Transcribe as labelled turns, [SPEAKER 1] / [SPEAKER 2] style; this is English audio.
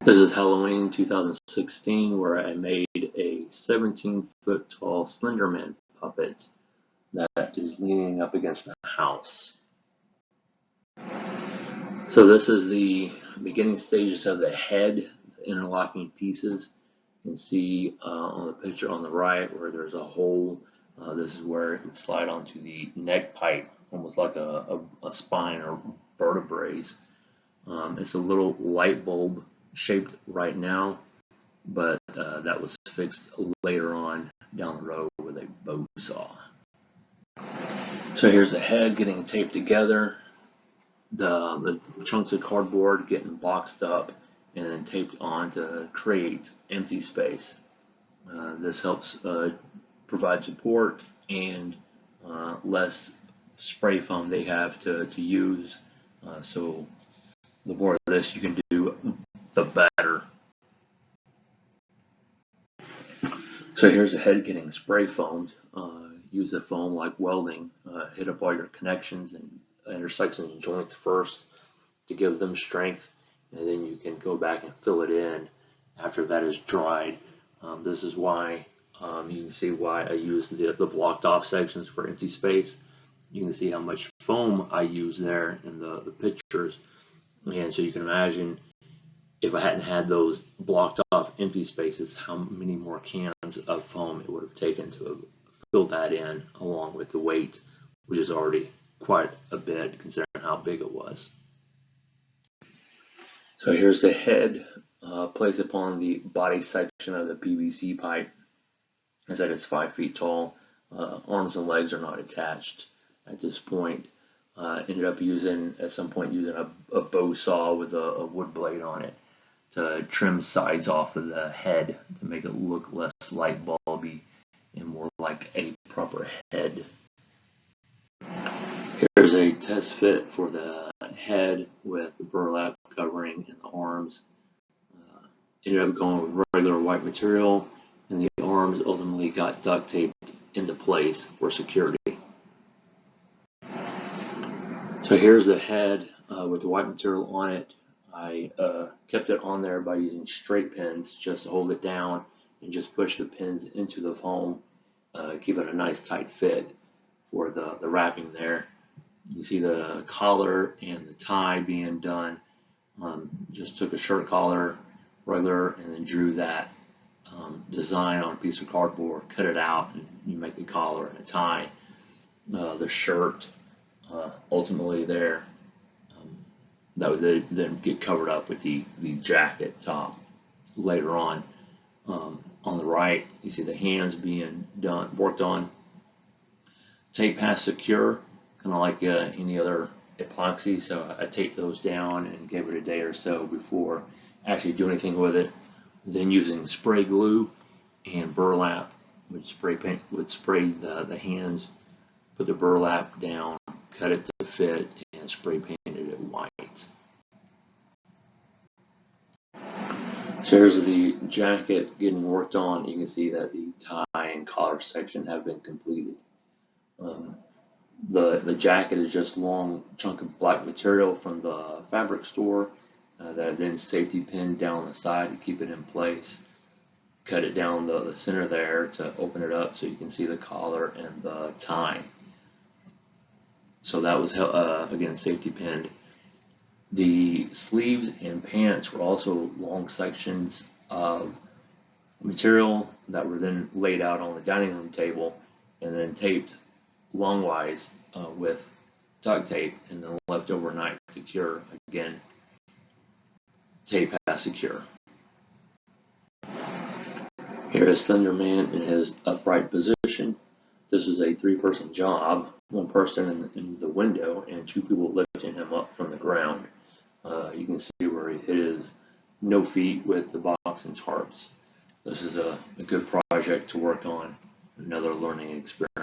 [SPEAKER 1] This is Halloween 2016, where I made a 17-foot tall Slenderman puppet that is leaning up against a house. So this is the beginning stages of the head, the interlocking pieces. You can see on the picture on the right where there's a hole. This is where it would slide onto the neck pipe, almost like a spine or vertebrae. It's a little light bulb shaped right now, but that was fixed later on down the road with a bow saw. So here's the head getting taped together, the chunks of cardboard getting boxed up and then taped on to create empty space. This helps provide support and less spray foam they have to use. So the more of this you can do, the better. So here's the head getting spray foamed. Use the foam like welding. Hit up all your connections and intersections and joints first to give them strength, and then you can go back and fill it in after that is dried. This is why you can see why I use the blocked off sections for empty space. You can see how much foam I use there in the pictures, and so you can imagine if I hadn't had those blocked off empty spaces, how many more cans of foam it would have taken to fill that in, along with the weight, which is already quite a bit considering how big it was. So here's the head placed upon the body section of the PVC pipe. As I said, it's 5 feet tall. Arms and legs are not attached at this point. Ended up at some point using a bow saw with a wood blade on it to trim sides off of the head to make it look less light bulby and more like a proper head. Here's a test fit for the head with the burlap covering and the arms. Ended up going with regular white material, and the arms ultimately got duct taped into place for security. So here's the head with the white material on it. I kept it on there by using straight pins just to hold it down and just push the pins into the foam, give it a nice tight fit for the wrapping there. You can see the collar and the tie being done. Just took a shirt collar, regular, and then drew that design on a piece of cardboard, cut it out, and you make a collar and a tie. The shirt ultimately there, that would then get covered up with the jacket top later on. On the right, you see the hands being worked on. Tape pass secure, kind of like any other epoxy, so I taped those down and gave it a day or so before actually doing anything with it. Then using spray glue and burlap would spray the hands, put the burlap down, cut it to fit, and spray painted it white. So here's the jacket getting worked on. You can see that the tie and collar section have been completed. The jacket is just a long chunk of black material from the fabric store that I then safety pinned down the side to keep it in place. Cut it down the center there to open it up so you can see the collar and the tie. So that was again safety pinned. The sleeves and pants were also long sections of material that were then laid out on the dining room table and then taped longwise with duct tape and then left overnight to cure. Again, tape pass secure. Here is Slenderman in his upright position. This is a 3-person job, 1 person in the window and 2 people lifting him up from the ground. You can see where he hit his no feet with the box and tarps. This is a good project to work on, another learning experience.